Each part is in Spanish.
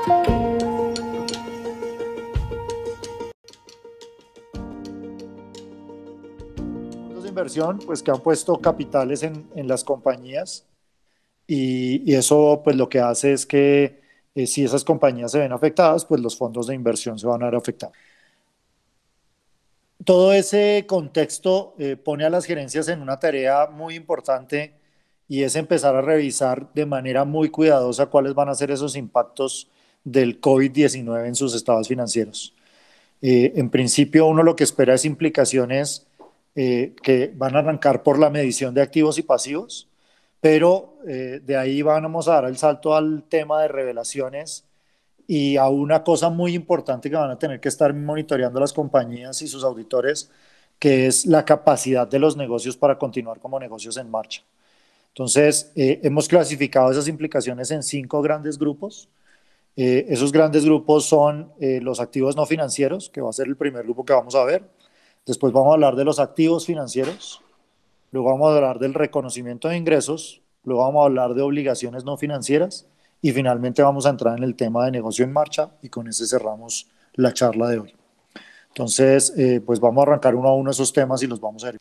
Fondos de inversión, pues que han puesto capitales en las compañías y eso pues lo que hace es que si esas compañías se ven afectadas, pues los fondos de inversión se van a ver afectados. Todo ese contexto pone a las gerencias en una tarea muy importante y es empezar a revisar de manera muy cuidadosa cuáles van a ser esos impactos del COVID-19 en sus estados financieros. En principio, uno lo que espera es implicaciones que van a arrancar por la medición de activos y pasivos, pero de ahí vamos a dar el salto al tema de revelaciones y a una cosa muy importante que van a tener que estar monitoreando las compañías y sus auditores, que es la capacidad de los negocios para continuar como negocios en marcha. Entonces, hemos clasificado esas implicaciones en 5 grandes grupos. Esos grandes grupos son los activos no financieros, que va a ser el primer grupo que vamos a ver. Después vamos a hablar de los activos financieros. Luego vamos a hablar del reconocimiento de ingresos. Luego vamos a hablar de obligaciones no financieras. Y finalmente vamos a entrar en el tema de negocio en marcha y con ese cerramos la charla de hoy. Entonces, pues vamos a arrancar uno a uno esos temas y los vamos a ver.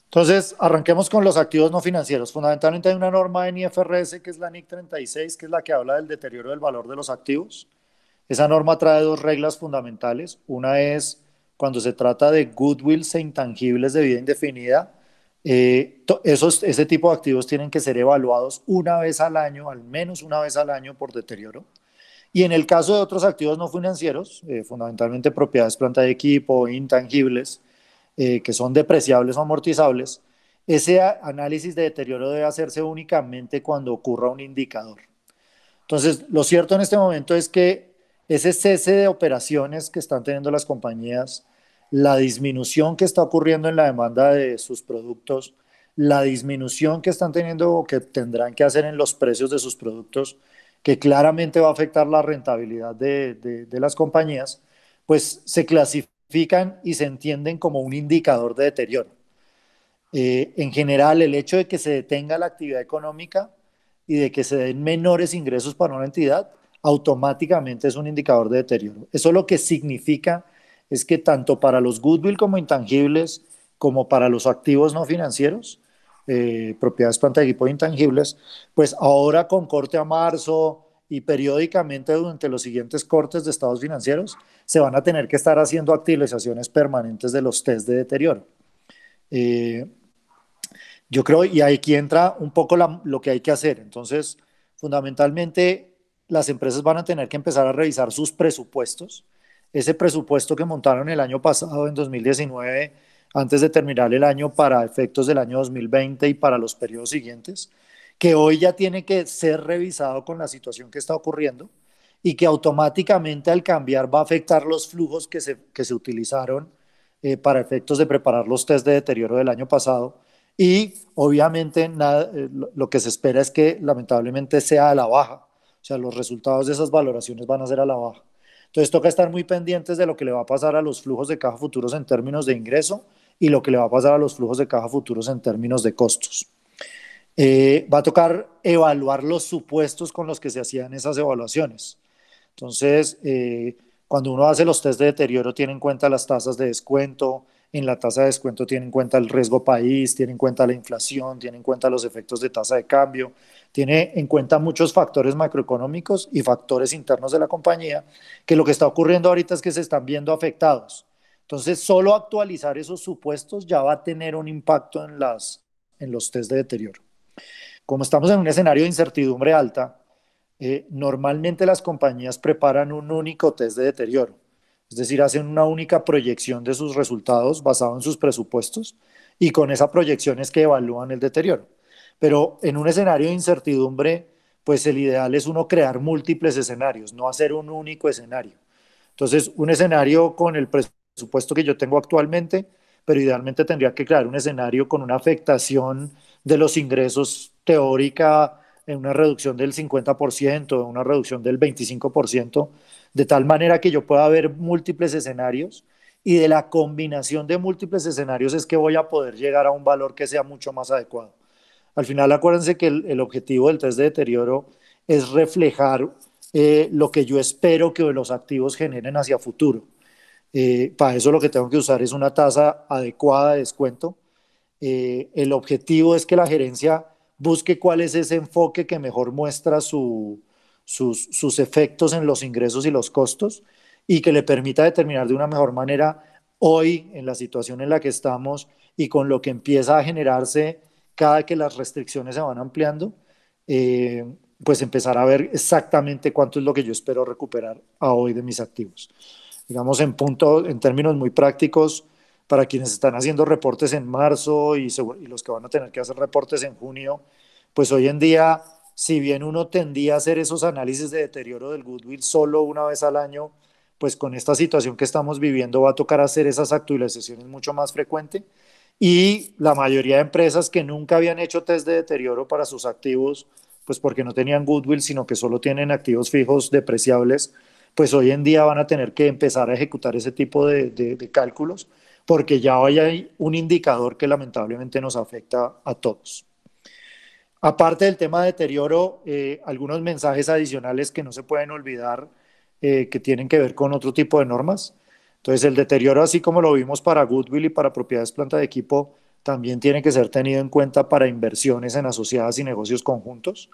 Entonces, arranquemos con los activos no financieros. Fundamentalmente hay una norma en IFRS que es la NIC 36, que es la que habla del deterioro del valor de los activos. Esa norma trae 2 reglas fundamentales. Una es cuando se trata de goodwills e intangibles de vida indefinida, ese tipo de activos tienen que ser evaluados una vez al año, al menos una vez al año por deterioro. Y en el caso de otros activos no financieros, fundamentalmente propiedades, planta de equipo, intangibles, que son depreciables o amortizables, ese análisis de deterioro debe hacerse únicamente cuando ocurra un indicador. Entonces, lo cierto en este momento es que ese cese de operaciones que están teniendo las compañías, la disminución que está ocurriendo en la demanda de sus productos, la disminución que están teniendo o que tendrán que hacer en los precios de sus productos, que claramente va a afectar la rentabilidad de las compañías, pues se clasifican y se entienden como un indicador de deterioro. En general, el hecho de que se detenga la actividad económica y de que se den menores ingresos para una entidad, automáticamente es un indicador de deterioro. Eso lo que significa es que tanto para los goodwill como intangibles, como para los activos no financieros, propiedades, planta de equipo intangibles, pues ahora con corte a marzo y periódicamente durante los siguientes cortes de estados financieros, se van a tener que estar haciendo actualizaciones permanentes de los test de deterioro. Eh, yo creo, y aquí entra un poco lo que hay que hacer. Entonces, fundamentalmente, las empresas van a tener que empezar a revisar sus presupuestos. Ese presupuesto que montaron el año pasado, en 2019, antes de terminar el año para efectos del año 2020 y para los periodos siguientes, que hoy ya tiene que ser revisado con la situación que está ocurriendo y que automáticamente al cambiar va a afectar los flujos que se utilizaron para efectos de preparar los test de deterioro del año pasado y obviamente lo que se espera es que lamentablemente sea a la baja, o sea, los resultados de esas valoraciones van a ser a la baja. Entonces toca estar muy pendientes de lo que le va a pasar a los flujos de caja futuros en términos de ingreso y lo que le va a pasar a los flujos de caja futuros en términos de costos. Va a tocar evaluar los supuestos con los que se hacían esas evaluaciones. Entonces, cuando uno hace los test de deterioro, tiene en cuenta las tasas de descuento. En la tasa de descuento tiene en cuenta el riesgo país, tiene en cuenta la inflación, tiene en cuenta los efectos de tasa de cambio, tiene en cuenta muchos factores macroeconómicos y factores internos de la compañía, que lo que está ocurriendo ahorita es que se están viendo afectados. Entonces, solo actualizar esos supuestos ya va a tener un impacto en los test de deterioro. Como estamos en un escenario de incertidumbre alta, normalmente las compañías preparan un único test de deterioro, es decir, hacen una única proyección de sus resultados basado en sus presupuestos y con esa proyección es que evalúan el deterioro. Pero en un escenario de incertidumbre, pues el ideal es uno crear múltiples escenarios, no hacer un único escenario. Entonces, un escenario con el presupuesto que yo tengo actualmente, pero idealmente tendría que crear un escenario con una afectación de los ingresos teórica en una reducción del 50%, una reducción del 25%, de tal manera que yo pueda ver múltiples escenarios y de la combinación de múltiples escenarios es que voy a poder llegar a un valor que sea mucho más adecuado. Al final, acuérdense que el objetivo del test de deterioro es reflejar lo que yo espero que los activos generen hacia futuro. Para eso lo que tengo que usar es una tasa adecuada de descuento. El objetivo es que la gerencia busque cuál es ese enfoque que mejor muestra sus efectos en los ingresos y los costos y que le permita determinar de una mejor manera hoy, en la situación en la que estamos y con lo que empieza a generarse cada que las restricciones se van ampliando, eh, pues empezar a ver exactamente cuánto es lo que yo espero recuperar a hoy de mis activos. Digamos, en términos muy prácticos, para quienes están haciendo reportes en marzo y los que van a tener que hacer reportes en junio, pues hoy en día, si bien uno tendía a hacer esos análisis de deterioro del goodwill solo una vez al año, pues con esta situación que estamos viviendo va a tocar hacer esas actualizaciones mucho más frecuente y la mayoría de empresas que nunca habían hecho test de deterioro para sus activos, pues porque no tenían goodwill, sino que solo tienen activos fijos depreciables, pues hoy en día van a tener que empezar a ejecutar ese tipo de cálculos porque ya hoy hay un indicador que lamentablemente nos afecta a todos. Aparte del tema de deterioro, algunos mensajes adicionales que no se pueden olvidar que tienen que ver con otro tipo de normas. Entonces, el deterioro, así como lo vimos para goodwill y para propiedades planta de equipo, también tiene que ser tenido en cuenta para inversiones en asociadas y negocios conjuntos.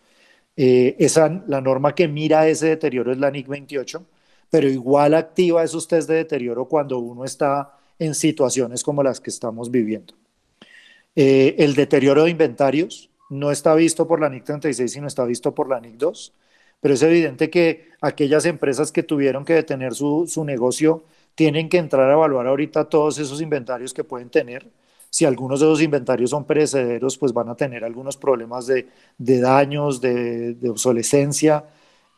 La norma que mira ese deterioro es la NIC 28, pero igual activa esos test de deterioro cuando uno está en situaciones como las que estamos viviendo. El deterioro de inventarios no está visto por la NIC 36, sino está visto por la NIC 2, pero es evidente que aquellas empresas que tuvieron que detener su negocio tienen que entrar a evaluar ahorita todos esos inventarios que pueden tener. Si algunos de esos inventarios son perecederos, pues van a tener algunos problemas de daños, de obsolescencia,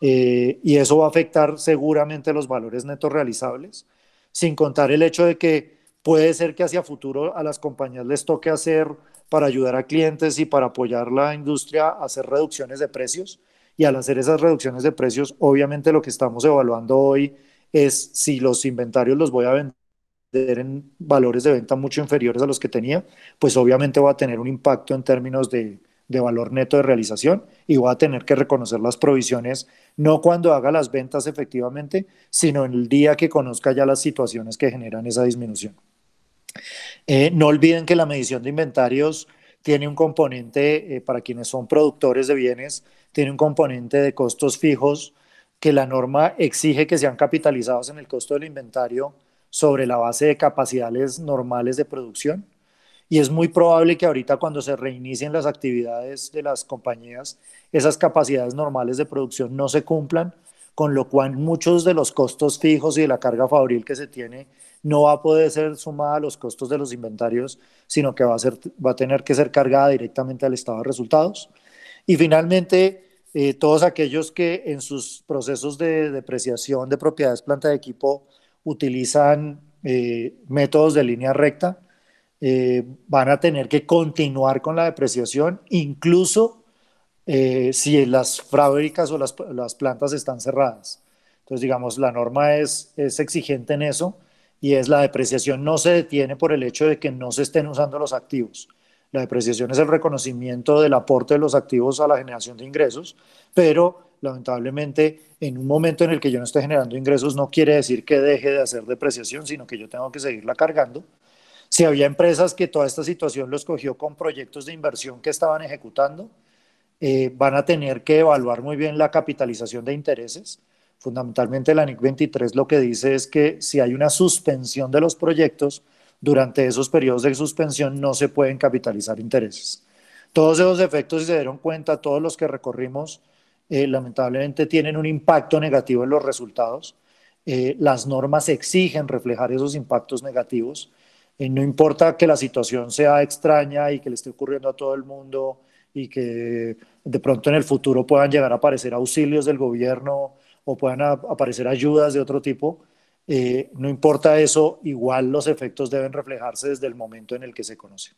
y eso va a afectar seguramente los valores netos realizables, sin contar el hecho de que puede ser que hacia futuro a las compañías les toque hacer, para ayudar a clientes y para apoyar la industria, hacer reducciones de precios. Y al hacer esas reducciones de precios, obviamente lo que estamos evaluando hoy es si los inventarios los voy a vender en valores de venta mucho inferiores a los que tenía, pues obviamente va a tener un impacto en términos de valor neto de realización y va a tener que reconocer las provisiones no cuando haga las ventas efectivamente, sino en el día que conozca ya las situaciones que generan esa disminución. No olviden que la medición de inventarios tiene un componente, para quienes son productores de bienes, tiene un componente de costos fijos que la norma exige que sean capitalizados en el costo del inventario sobre la base de capacidades normales de producción. Y es muy probable que ahorita cuando se reinicien las actividades de las compañías, esas capacidades normales de producción no se cumplan, con lo cual muchos de los costos fijos y de la carga fabril que se tiene no va a poder ser sumada a los costos de los inventarios, sino que va a tener que ser cargada directamente al estado de resultados. Y finalmente, todos aquellos que en sus procesos de depreciación de propiedades planta de equipo utilizan métodos de línea recta, van a tener que continuar con la depreciación, incluso si las fábricas o las plantas están cerradas. Entonces, digamos, la norma es exigente en eso y es la depreciación no se detiene por el hecho de que no se estén usando los activos. La depreciación es el reconocimiento del aporte de los activos a la generación de ingresos, pero lamentablemente en un momento en el que yo no esté generando ingresos no quiere decir que deje de hacer depreciación, sino que yo tengo que seguirla cargando. Si había empresas que toda esta situación los cogió con proyectos de inversión que estaban ejecutando, van a tener que evaluar muy bien la capitalización de intereses. Fundamentalmente la NIC 23 lo que dice es que si hay una suspensión de los proyectos, durante esos periodos de suspensión no se pueden capitalizar intereses. Todos esos efectos, si se dieron cuenta, todos los que recorrimos, lamentablemente tienen un impacto negativo en los resultados. Las normas exigen reflejar esos impactos negativos. No importa que la situación sea extraña y que le esté ocurriendo a todo el mundo y que de pronto en el futuro puedan llegar a aparecer auxilios del gobierno o puedan aparecer ayudas de otro tipo, no importa eso, igual los efectos deben reflejarse desde el momento en el que se conoce.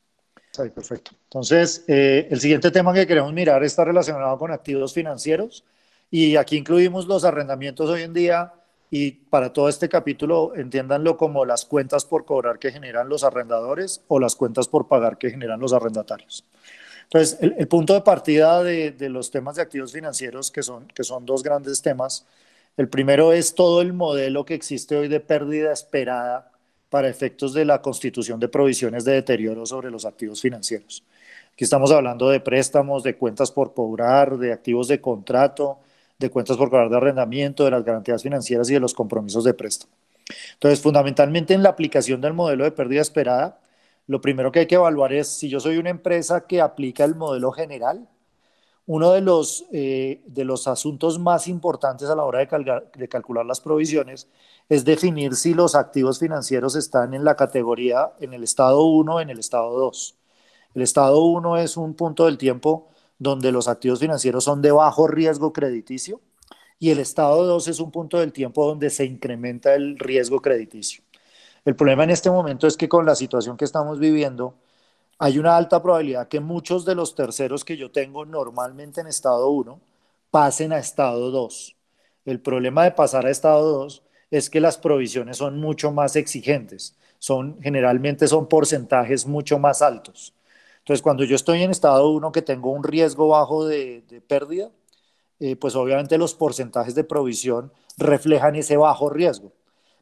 Sí, perfecto. Entonces, el siguiente tema que queremos mirar está relacionado con activos financieros y aquí incluimos los arrendamientos hoy en día y para todo este capítulo entiéndanlo como las cuentas por cobrar que generan los arrendadores o las cuentas por pagar que generan los arrendatarios. Entonces, el punto de partida de los temas de activos financieros, que son dos grandes temas, el primero es todo el modelo que existe hoy de pérdida esperada para efectos de la constitución de provisiones de deterioro sobre los activos financieros. Aquí estamos hablando de préstamos, de cuentas por cobrar, de activos de contrato, de cuentas por cobrar de arrendamiento, de las garantías financieras y de los compromisos de préstamo. Entonces, fundamentalmente en la aplicación del modelo de pérdida esperada, lo primero que hay que evaluar es si yo soy una empresa que aplica el modelo general. Uno de los asuntos más importantes a la hora de calcular las provisiones es definir si los activos financieros están en la categoría en el estado uno o en el estado 2. El estado uno es un punto del tiempo donde los activos financieros son de bajo riesgo crediticio y el estado 2 es un punto del tiempo donde se incrementa el riesgo crediticio. El problema en este momento es que con la situación que estamos viviendo, hay una alta probabilidad que muchos de los terceros que yo tengo normalmente en estado uno pasen a estado 2. El problema de pasar a estado 2 es que las provisiones son mucho más exigentes, generalmente son porcentajes mucho más altos. Entonces, cuando yo estoy en estado uno que tengo un riesgo bajo de pérdida, pues obviamente los porcentajes de provisión reflejan ese bajo riesgo.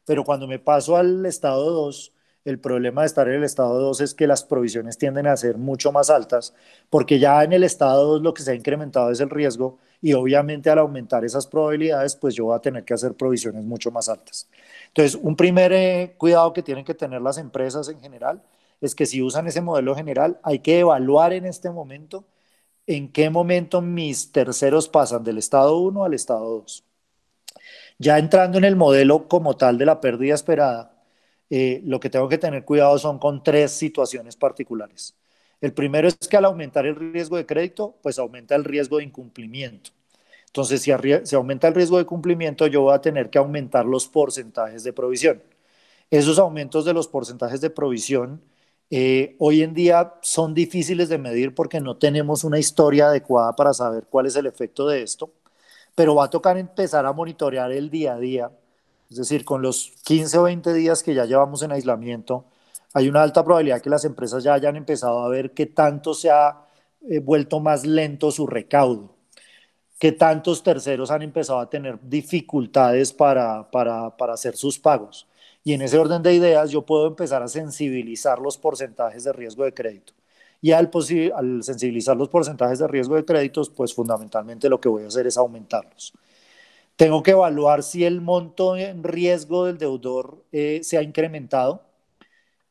Pero cuando me paso al estado 2, el problema de estar en el estado 2 es que las provisiones tienden a ser mucho más altas, porque ya en el estado 2 lo que se ha incrementado es el riesgo y obviamente al aumentar esas probabilidades, pues yo voy a tener que hacer provisiones mucho más altas. Entonces, un primer cuidado que tienen que tener las empresas en general es que si usan ese modelo general, hay que evaluar en este momento en qué momento mis terceros pasan del estado uno al estado 2. Ya entrando en el modelo como tal de la pérdida esperada, lo que tengo que tener cuidado son con tres situaciones particulares. El primero es que al aumentar el riesgo de crédito, pues aumenta el riesgo de incumplimiento. Entonces, si aumenta el riesgo de cumplimiento, yo voy a tener que aumentar los porcentajes de provisión. Esos aumentos de los porcentajes de provisión hoy en día son difíciles de medir porque no tenemos una historia adecuada para saber cuál es el efecto de esto, pero va a tocar empezar a monitorear el día a día. Es decir, con los 15 o 20 días que ya llevamos en aislamiento, hay una alta probabilidad que las empresas ya hayan empezado a ver qué tanto se ha vuelto más lento su recaudo, qué tantos terceros han empezado a tener dificultades para hacer sus pagos. Y en ese orden de ideas yo puedo empezar a sensibilizar los porcentajes de riesgo de crédito. Y al sensibilizar los porcentajes de riesgo de créditos, pues fundamentalmente lo que voy a hacer es aumentarlos. Tengo que evaluar si el monto en riesgo del deudor se ha incrementado.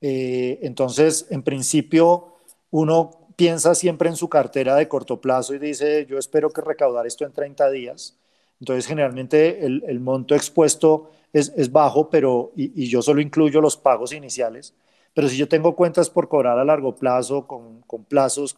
Entonces, en principio, uno piensa siempre en su cartera de corto plazo y dice, yo espero que recaudar esto en 30 días. Entonces, generalmente el monto expuesto es bajo, y yo solo incluyo los pagos iniciales. Pero si yo tengo cuentas por cobrar a largo plazo, con plazos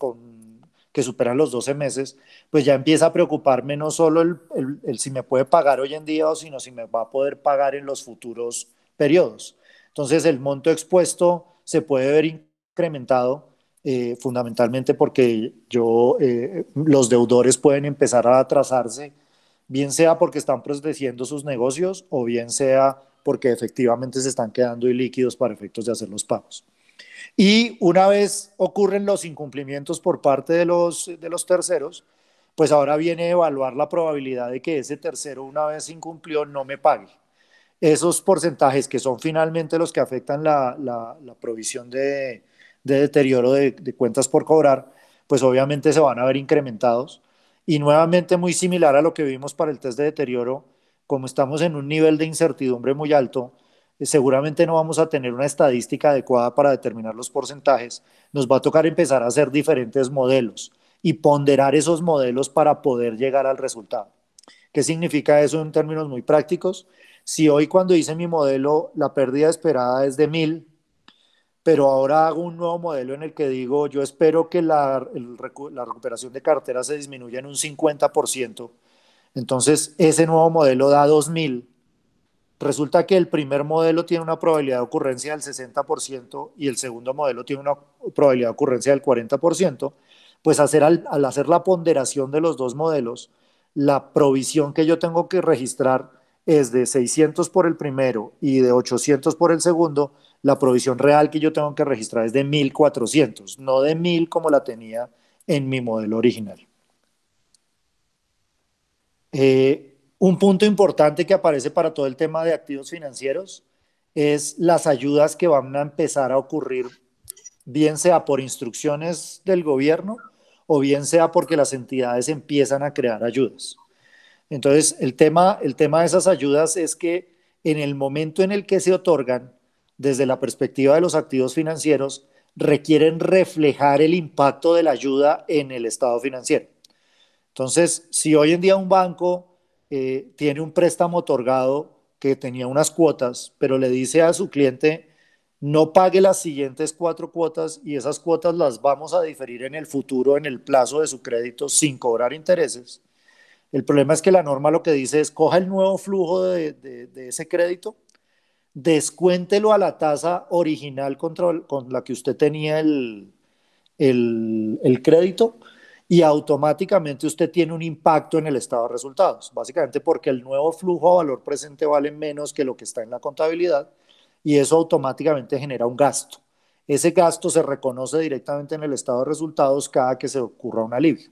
que superan los 12 meses, pues ya empieza a preocuparme no solo el si me puede pagar hoy en día, sino si me va a poder pagar en los futuros periodos. Entonces, el monto expuesto se puede ver incrementado fundamentalmente porque los deudores pueden empezar a atrasarse, bien sea porque están protegiendo sus negocios o bien sea porque efectivamente se están quedando ilíquidos para efectos de hacer los pagos. Y una vez ocurren los incumplimientos por parte de los terceros, pues ahora viene a evaluar la probabilidad de que ese tercero, una vez incumplió, no me pague. Esos porcentajes que son finalmente los que afectan la provisión de deterioro de cuentas por cobrar, pues obviamente se van a ver incrementados. Y nuevamente muy similar a lo que vimos para el test de deterioro, como estamos en un nivel de incertidumbre muy alto, seguramente no vamos a tener una estadística adecuada para determinar los porcentajes. Nos va a tocar empezar a hacer diferentes modelos y ponderar esos modelos para poder llegar al resultado. ¿Qué significa eso en términos muy prácticos? Si hoy cuando hice mi modelo la pérdida esperada es de 1000, pero ahora hago un nuevo modelo en el que digo, yo espero que la recuperación de cartera se disminuya en un 50%, entonces ese nuevo modelo da 2000. Resulta que el primer modelo tiene una probabilidad de ocurrencia del 60% y el segundo modelo tiene una probabilidad de ocurrencia del 40%, pues al hacer la ponderación de los dos modelos, la provisión que yo tengo que registrar es de 600 por el primero y de 800 por el segundo. La provisión real que yo tengo que registrar es de 1400, no de 1000 como la tenía en mi modelo original. Un punto importante que aparece para todo el tema de activos financieros es las ayudas que van a empezar a ocurrir, bien sea por instrucciones del gobierno o bien sea porque las entidades empiezan a crear ayudas. Entonces, el tema de esas ayudas es que en el momento en el que se otorgan, desde la perspectiva de los activos financieros, requieren reflejar el impacto de la ayuda en el estado financiero. Entonces, si hoy en día un banco tiene un préstamo otorgado que tenía unas cuotas, pero le dice a su cliente, no pague las siguientes 4 cuotas y esas cuotas las vamos a diferir en el futuro, en el plazo de su crédito, sin cobrar intereses. El problema es que la norma lo que dice es, coja el nuevo flujo de ese crédito, descuéntelo a la tasa original con la que usted tenía el crédito y automáticamente usted tiene un impacto en el estado de resultados, básicamente porque el nuevo flujo a valor presente vale menos que lo que está en la contabilidad y eso automáticamente genera un gasto. Ese gasto se reconoce directamente en el estado de resultados cada que se ocurra un alivio.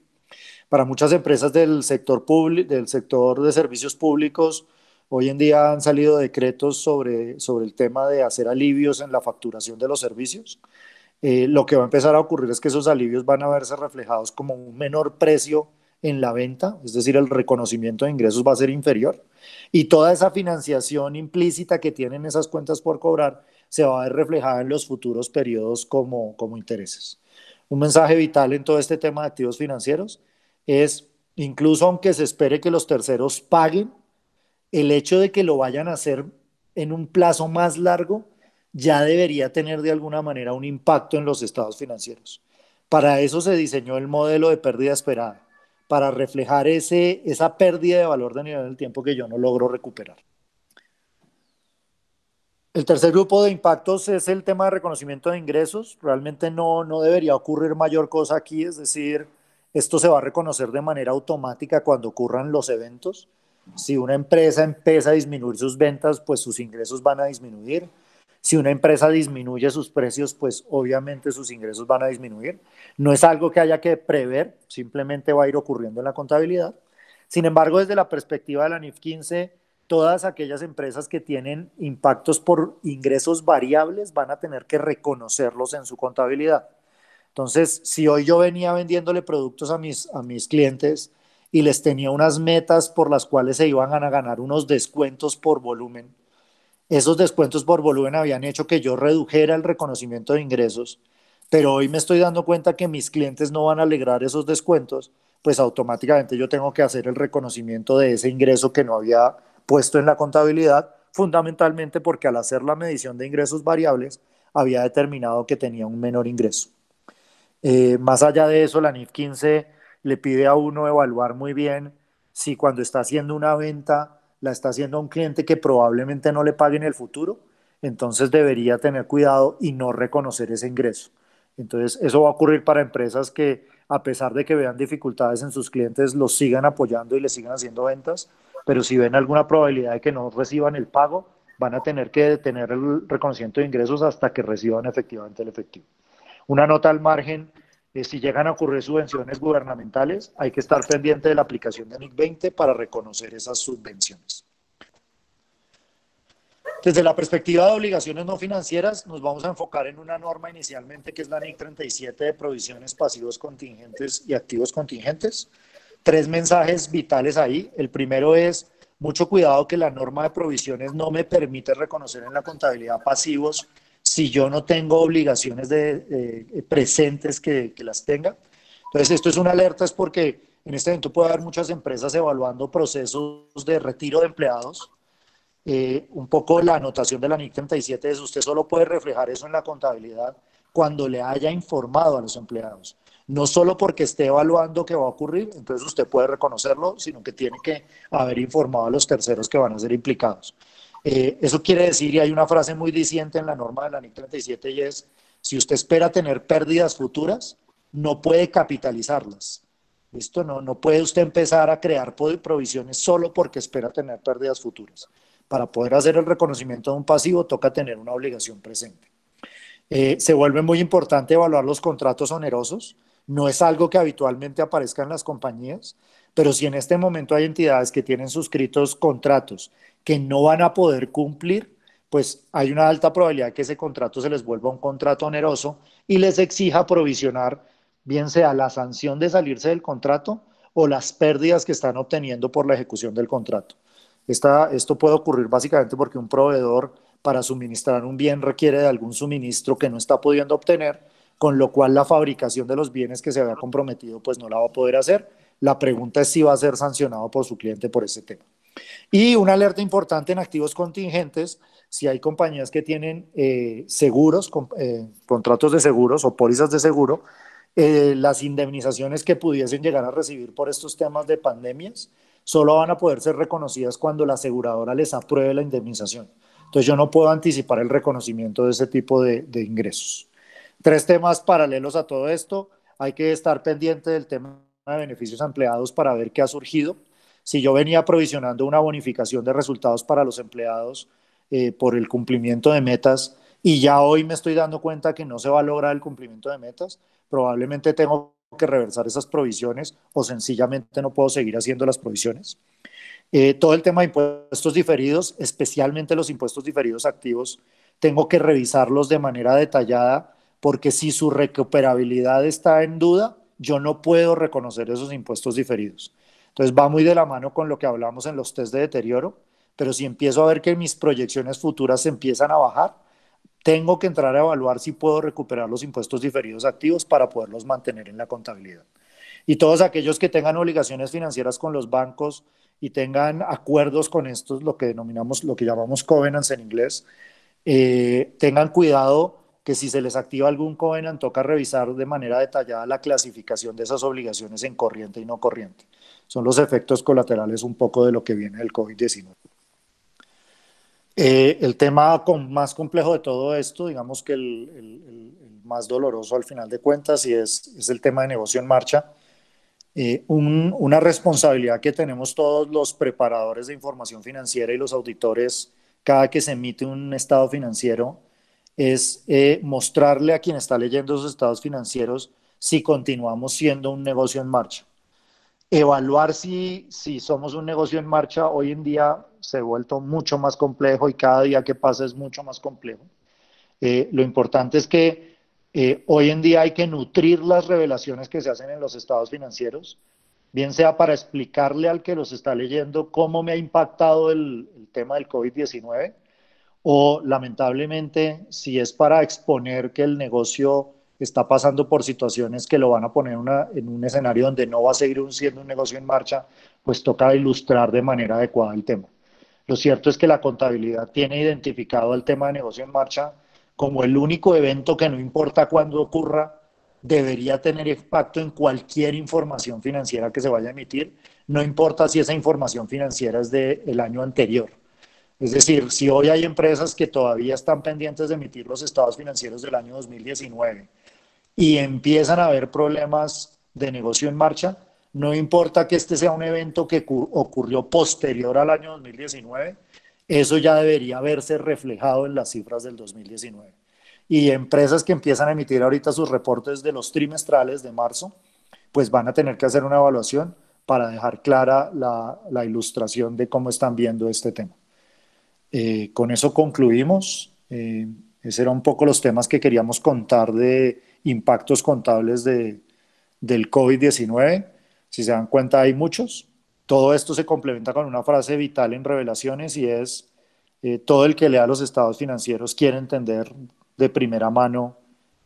Para muchas empresas del sector de servicios públicos, hoy en día han salido decretos sobre el tema de hacer alivios en la facturación de los servicios. Lo que va a empezar a ocurrir es que esos alivios van a verse reflejados como un menor precio en la venta, es decir, el reconocimiento de ingresos va a ser inferior y toda esa financiación implícita que tienen esas cuentas por cobrar se va a ver reflejada en los futuros periodos como intereses. Un mensaje vital en todo este tema de activos financieros es, incluso aunque se espere que los terceros paguen, el hecho de que lo vayan a hacer en un plazo más largo ya debería tener de alguna manera un impacto en los estados financieros. Para eso se diseñó el modelo de pérdida esperada, para reflejar esa pérdida de valor de nivel del tiempo que yo no logro recuperar. El tercer grupo de impactos es el tema de reconocimiento de ingresos. Realmente no debería ocurrir mayor cosa aquí, es decir, esto se va a reconocer de manera automática cuando ocurran los eventos. Si una empresa empieza a disminuir sus ventas, pues sus ingresos van a disminuir. Si una empresa disminuye sus precios, pues obviamente sus ingresos van a disminuir. No es algo que haya que prever, simplemente va a ir ocurriendo en la contabilidad. Sin embargo, desde la perspectiva de la NIF 15, todas aquellas empresas que tienen impactos por ingresos variables van a tener que reconocerlos en su contabilidad. Entonces, si hoy yo venía vendiéndole productos a mis clientes y les tenía unas metas por las cuales se iban a ganar unos descuentos por volumen, esos descuentos por volumen habían hecho que yo redujera el reconocimiento de ingresos, pero hoy me estoy dando cuenta que mis clientes no van a alegrar esos descuentos, pues automáticamente yo tengo que hacer el reconocimiento de ese ingreso que no había puesto en la contabilidad, fundamentalmente porque al hacer la medición de ingresos variables había determinado que tenía un menor ingreso. Más allá de eso, la NIF 15 le pide a uno evaluar muy bien si cuando está haciendo una venta la está haciendo a un cliente que probablemente no le pague en el futuro, entonces debería tener cuidado y no reconocer ese ingreso. Entonces, eso va a ocurrir para empresas que, a pesar de que vean dificultades en sus clientes, los sigan apoyando y les sigan haciendo ventas, pero si ven alguna probabilidad de que no reciban el pago, van a tener que detener el reconocimiento de ingresos hasta que reciban efectivamente el efectivo. Una nota al margen, si llegan a ocurrir subvenciones gubernamentales, hay que estar pendiente de la aplicación de NIC 20 para reconocer esas subvenciones. Desde la perspectiva de obligaciones no financieras, nos vamos a enfocar en una norma inicialmente que es la NIC 37 de provisiones pasivos contingentes y activos contingentes. 3 mensajes vitales ahí. El primero es, mucho cuidado que la norma de provisiones no me permite reconocer en la contabilidad pasivos si yo no tengo obligaciones presentes que las tenga. Entonces, esto es una alerta, es porque en este momento puede haber muchas empresas evaluando procesos de retiro de empleados. Un poco la anotación de la NIC 37 es usted solo puede reflejar eso en la contabilidad cuando le haya informado a los empleados. No solo porque esté evaluando qué va a ocurrir, entonces usted puede reconocerlo, sino que tiene que haber informado a los terceros que van a ser implicados. Eso quiere decir, y hay una frase muy diciente en la norma de la NIC 37 y es, si usted espera tener pérdidas futuras, no puede capitalizarlas. ¿Listo? No puede usted empezar a crear provisiones solo porque espera tener pérdidas futuras. Para poder hacer el reconocimiento de un pasivo, toca tener una obligación presente. Se vuelve muy importante evaluar los contratos onerosos. No es algo que habitualmente aparezca en las compañías, pero si en este momento hay entidades que tienen suscritos contratos que no van a poder cumplir, pues hay una alta probabilidad que ese contrato se les vuelva un contrato oneroso y les exija provisionar, bien sea la sanción de salirse del contrato o las pérdidas que están obteniendo por la ejecución del contrato. Esto puede ocurrir básicamente porque un proveedor para suministrar un bien requiere de algún suministro que no está pudiendo obtener, con lo cual la fabricación de los bienes que se había comprometido pues no la va a poder hacer. La pregunta es si va a ser sancionado por su cliente por ese tema. Y una alerta importante en activos contingentes, si hay compañías que tienen seguros, contratos de seguros o pólizas de seguro, las indemnizaciones que pudiesen llegar a recibir por estos temas de pandemias solo van a poder ser reconocidas cuando la aseguradora les apruebe la indemnización. Entonces yo no puedo anticipar el reconocimiento de ese tipo de ingresos. Tres temas paralelos a todo esto. Hay que estar pendiente del tema de beneficios a empleados para ver qué ha surgido. Si yo venía provisionando una bonificación de resultados para los empleados por el cumplimiento de metas y ya hoy me estoy dando cuenta que no se va a lograr el cumplimiento de metas, probablemente tengo que reversar esas provisiones o sencillamente no puedo seguir haciendo las provisiones. Todo el tema de impuestos diferidos, especialmente los impuestos diferidos activos, tengo que revisarlos de manera detallada porque si su recuperabilidad está en duda, yo no puedo reconocer esos impuestos diferidos. Entonces va muy de la mano con lo que hablamos en los test de deterioro, pero si empiezo a ver que mis proyecciones futuras se empiezan a bajar, tengo que entrar a evaluar si puedo recuperar los impuestos diferidos activos para poderlos mantener en la contabilidad. Y todos aquellos que tengan obligaciones financieras con los bancos y tengan acuerdos con estos, lo que denominamos, lo que llamamos covenants en inglés, tengan cuidado que si se les activa algún covenant, toca revisar de manera detallada la clasificación de esas obligaciones en corriente y no corriente. Son los efectos colaterales un poco de lo que viene del COVID-19. El tema más complejo de todo esto, digamos que el más doloroso al final de cuentas, y es el tema de negocio en marcha. Una responsabilidad que tenemos todos los preparadores de información financiera y los auditores cada que se emite un estado financiero es mostrarle a quien está leyendo esos estados financieros si continuamos siendo un negocio en marcha. Evaluar si somos un negocio en marcha hoy en día se ha vuelto mucho más complejo y cada día que pasa es mucho más complejo. Lo importante es que hoy en día hay que nutrir las revelaciones que se hacen en los estados financieros, bien sea para explicarle al que los está leyendo cómo me ha impactado el tema del COVID-19 o lamentablemente si es para exponer que el negocio está pasando por situaciones que lo van a poner en un escenario donde no va a seguir siendo un negocio en marcha, pues toca ilustrar de manera adecuada el tema. Lo cierto es que la contabilidad tiene identificado el tema de negocio en marcha como el único evento que no importa cuándo ocurra, debería tener impacto en cualquier información financiera que se vaya a emitir, no importa si esa información financiera es del año anterior. Es decir, si hoy hay empresas que todavía están pendientes de emitir los estados financieros del año 2019 y empiezan a haber problemas de negocio en marcha, no importa que este sea un evento que ocurrió posterior al año 2019, eso ya debería verse reflejado en las cifras del 2019. Y empresas que empiezan a emitir ahorita sus reportes de los trimestrales de marzo, pues van a tener que hacer una evaluación para dejar clara la ilustración de cómo están viendo este tema. Con eso concluimos. Esos eran un poco los temas que queríamos contar de impactos contables del COVID-19. Si se dan cuenta, hay muchos. Todo esto se complementa con una frase vital en Revelaciones y es, todo el que lea los estados financieros quiere entender de primera mano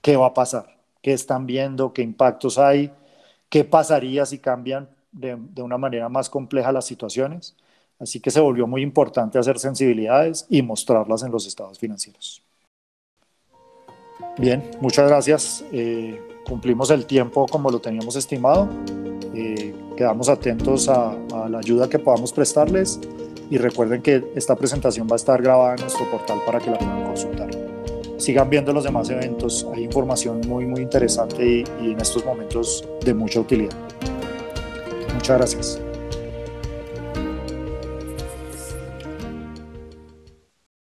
qué va a pasar, qué están viendo, qué impactos hay, qué pasaría si cambian de una manera más compleja las situaciones. Así que se volvió muy importante hacer sensibilidades y mostrarlas en los estados financieros. Bien, muchas gracias. Cumplimos el tiempo como lo teníamos estimado. Quedamos atentos a la ayuda que podamos prestarles y recuerden que esta presentación va a estar grabada en nuestro portal para que la puedan consultar. Sigan viendo los demás eventos, hay información muy interesante y en estos momentos de mucha utilidad. Muchas gracias.